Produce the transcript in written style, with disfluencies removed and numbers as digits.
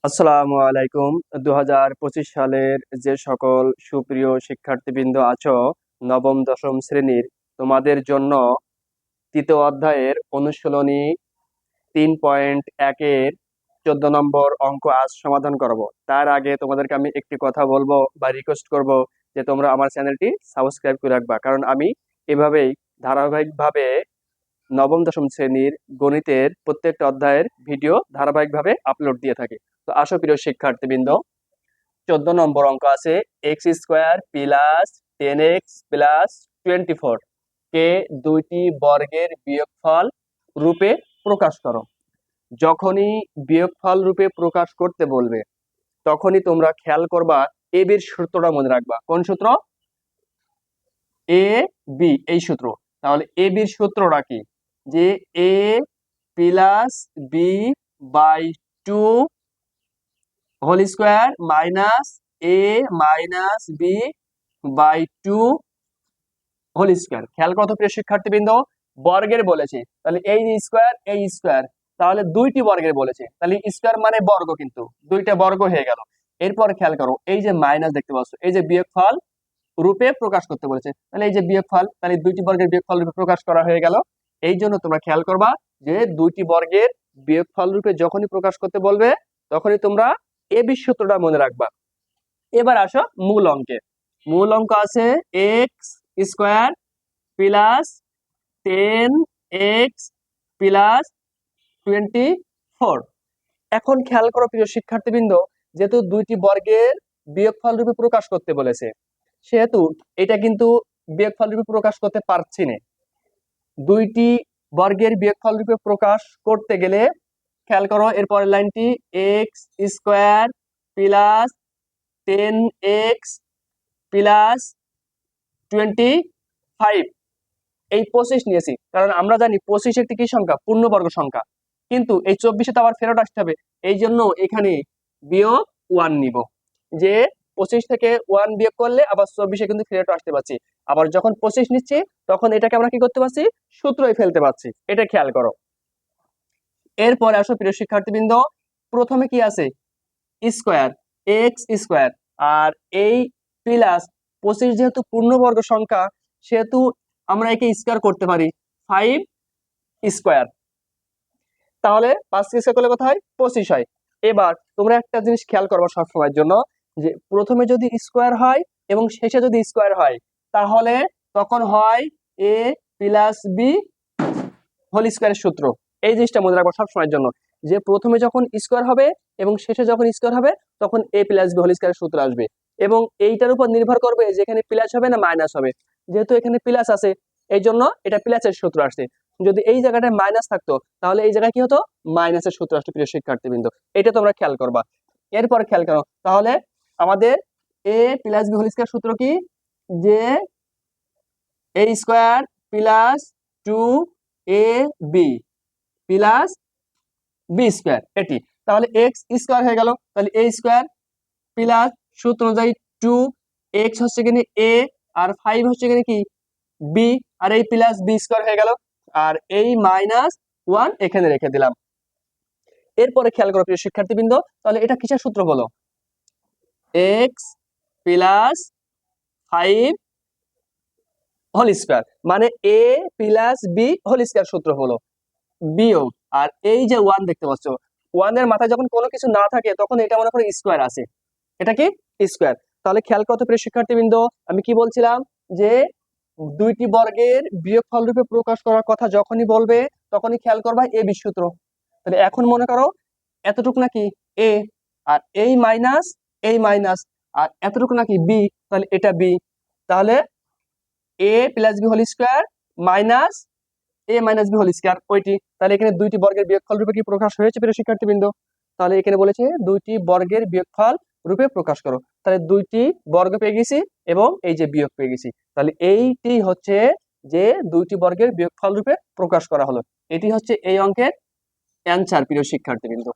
আসসালামু আলাইকুম। 2025 সালের যে সকল সুপ্রিয় শিক্ষার্থীবৃন্দ আছো, নবম দশম শ্রেণীর, তোমাদের জন্য তৃতীয় অধ্যায়ের অনুশীলনী 3.1 এর 14 নম্বর অঙ্ক আজ সমাধান করব। তার আগে তোমাদেরকে আমি একটি কথা বলবো বা রিকোয়েস্ট করব যে তোমরা আমার চ্যানেলটি সাবস্ক্রাইব করে রাখবা, কারণ আমি এভাবেই ধারাবাহিকভাবে নবম দশম শ্রেণীর গণিতের প্রত্যেকটা অধ্যায়ের ভিডিও ধারাবাহিকভাবে আপলোড দিয়ে থাকি। তো আসো প্রিয় শিক্ষার্থীবৃন্দ, 14 নম্বর অঙ্ক আছে x square plus 10x plus 24 কে দুইটি বর্গের বিয়োগফল রূপে প্রকাশ করো। যখনই বিয়োগফল রূপে প্রকাশ করতে বলবে তখনই তোমরা খেয়াল করবা এ বির সূত্রটা মনে রাখবা। কোন সূত্র? এ বি, এই সূত্র। তাহলে এ বির সূত্রটা কি? যে a plus b by 2 whole square minus a minus b by 2 whole square. খেয়াল কত প্রিয় শিক্ষার্থীবৃন্দ, বর্গের বলেছে, তাহলে এই স্কোয়ার, তাহলে দুইটি বর্গের বলেছে, তাহলে স্কোয়ার মানে বর্গ, কিন্তু দুইটা বর্গ হয়ে গেল। এরপর খেয়াল করো, এই যে মাইনাস দেখতে পাচ্ছ, এই যে বিয়োগফল রূপে প্রকাশ করতে বলেছে, তাহলে এই যে বিয়োগফল, তাহলে দুইটি বর্গের বিয়োগফল রূপে প্রকাশ করা হয়ে গেল। এই জন্য তোমরা খেয়াল করবা যে দুইটি বর্গের বিয়োগফল রূপে যখনই প্রকাশ করতে বলবে তখনই তোমরা এ বি সূত্রটা মনে রাখবা। এবার আসো মূল অঙ্কে। মূল অঙ্ক আছে x square plus 10x plus 24। এখন খেয়াল করো প্রিয় শিক্ষার্থীবৃন্দ, যেহেতু দুইটি বর্গের বিয়োগফল রূপে প্রকাশ করতে বলেছে, সেহেতু এটা কিন্তু বিয়োগফল রূপে প্রকাশ করতে পারছি না। দুইটি বর্গের বিয়োগফল রূপে প্রকাশ করতে গেলে খেয়াল করো এরপরের লাইনটি x square plus 10x plus 25, এই 25 নিয়েছি কারণ আমরা জানি 25 একটি কি সংখ্যা? পূর্ণবর্গ সংখ্যা। কিন্তু এই 24 তো আবার ফেরত আসতে হবে, এই জন্য এখানে বিয়োগ 1 নিব। যে 25 থেকে 1 বিয়োগ করলে আবার 24 কিন্তু ফেরত আসতে পারছি। আবার যখন 25 নিচ্ছি তখন এটাকে আমরা কি করতে পারছি? সূত্রই ফেলতে পারছি। এটা খেয়াল করো। এরপরে আসো প্রিয় শিক্ষার্থীবৃন্দ, প্রথমে কি আছে? স্কোয়ার, এক্স স্কোয়ার, আর এই প্লাস 25 যেহেতু পূর্ণবর্গ সংখ্যা সেহেতু আমরা একে স্কোয়ার করতে পারি 5 স্কোয়ার। তাহলে 5 স্কোয়ার করলে কত হয়? 25 হয়। এবার তোমরা একটা জিনিস খেয়াল করবো সবসময়ের জন্য, যে প্রথমে যদি স্কোয়ার হয় এবং শেষে যদি স্কোয়ার হয় তাহলে তখন হয় এ প্লাস বি হোল স্কোয়ারের সূত্র। এই জিনিসটা মনে রাখবো সবসময়ের জন্য, যে প্রথমে যখন স্কোয়ার হবে এবং শেষে যখন স্কোয়ার হবে তখন এ প্লাস বি হোল স্কোয়ারের সূত্র আসবে। এবং এইটার উপর নির্ভর করবে যে এখানে প্লাস হবে না মাইনাস হবে। যেহেতু এখানে প্লাস আছে এই জন্য এটা প্লাসের সূত্র আসছে। যদি এই জায়গাটায় মাইনাস থাকতো তাহলে এই জায়গায় কি হতো? মাইনাসের সূত্র আসতো প্রিয় শিক্ষার্থীবৃন্দ। এটা তোমরা খেয়াল করবা। এরপর খেয়াল করো, তাহলে আমাদের a plus b whole square সূত্র কি? যে a square plus 2 ab plus b square, এটি। তাহলে এক্স স্কোয়ার হয়ে গেল, তাহলে এ স্কোয়ার প্লাস সূত্র অনুযায়ী 2x হচ্ছে কিনে এ আর 5 হচ্ছে কিনে কি বি, আর এই প্লাস বি স্কোয়ার হয়ে গেল, আর এই মাইনাস 1 এখানে রেখে দিলাম। এরপরে খেয়াল করো প্রিয় শিক্ষার্থীবৃন্দ, তাহলে এটা কিসের সূত্র হলো? এক্স প্লাস 5 হোল স্কোয়ার, মানে এ প্লাস বি হোল স্কোয়ার সূত্র হলো বিয়োগ, আর এই যে 1 দেখতে পাচ্ছ, 1 এর মাথায় যখন কোনো কিছু না থাকে তখন এটা মনে করো স্কোয়ার আছে, এটা কি স্কোয়ার। তাহলে খেয়াল করতে প্রিয় শিক্ষার্থীবৃন্দ, আমি কি বলছিলাম? যে দুইটি বর্গের বিয়োগফল রূপে প্রকাশ করার কথা যখনই বলবে তখনই খেয়াল করবা এ বি সূত্র। তাহলে এখন মনে করো এতটুকু নাকি এ, আর এই মাইনাস, আর এতটুকু নাকি বি, তাহলে এটা বি। তাহলে a plus b whole square minus a minus b whole square ওইটি। তাহলে এখানে দুইটি বর্গের বিয়োগফল রূপে কি প্রকাশ হয়েছে প্রিয় শিক্ষার্থীবৃন্দ? তাহলে এখানে বলেছে দুইটি বর্গের বিয়োগফল রূপে প্রকাশ করো। তাহলে দুইটি বর্গ পেয়ে গেছি এবং এই যে বিয়োগ পেয়ে গেছি। তাহলে এইটি হচ্ছে যে দুইটি বর্গের বিয়োগফল রূপে প্রকাশ করা হলো। এটি হচ্ছে এই অঙ্কের অ্যান্সার প্রিয় শিক্ষার্থীবৃন্দ।